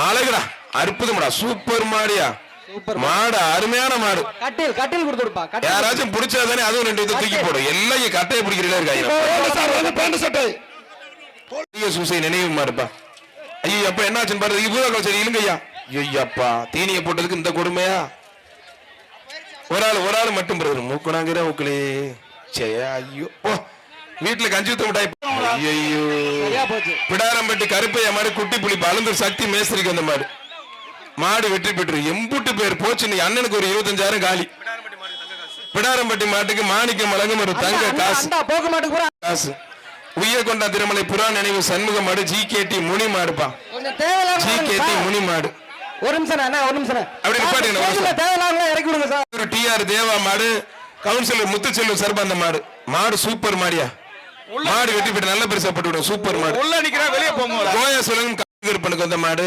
அழகுடா, அற்புதம்டா, சூப்பர் மாடியா. மாடு அருமையான மாடு. கட்டில் கட்டில் கொடுத்துடுப்பா. யாராச்சும் பிடிச்சாதானே அதுவும் 2 இதை தூக்கி போடும். எல்லாம் கட்டையை பிடிக்கிறீங்களா இருக்காங்க. சூசை நினைவு மாடுப்பா. ஐயோ அப்ப என்னாச்சுன்னு பாரு. இவ்வளவு சரி இல்லைங்கய்யா. ஐயப்பா தீனியை போட்டதுக்கு இந்த கொடுமையா. ஒரு ஆள் மட்டும் பிரதர் மூக்குனாங்கிற மூக்களே. சே ஐயோ வீட்டுல கஞ்சி ஊத்த மிட்டாய். ஐயோ பிடாரம்பட்டி கருப்பையா மாடு குட்டி புளி பலந்தூர் சக்தி மேஸ்திரிக்கு அந்த மாடு. மாடு வெற்றி பெற்று எம்புட்டு பேர் போச்சு. நீ அண்ணனுக்கு ஒரு 25,000 காலி. பிடாரம்பட்டி மாட்டுக்கு மாணிக்கம் வழங்கும் ஒரு தங்க காசு. காசு உய்ய கொண்டா திருமலை புறா நினைவு சண்முக மாடு. GKT முனி மாடுப்பா. GKT முனி மாடு. ஒரு நிமிஷம் அப்படி நிப்பாட்டுங்க. TR தேவா மாடு. கவுன்சிலர் முத்துச்செல்வம் சர்பந்த மாடு. மாடு சூப்பர் மாடியா. மாடு வெட்டி பெற்று நல்ல பெருசா பட்டு சூப்பர் மாடு. உள்ள நிக்கிறா வெளியே போங்க. கோயா சொல்லுங்க. வந்த மாடு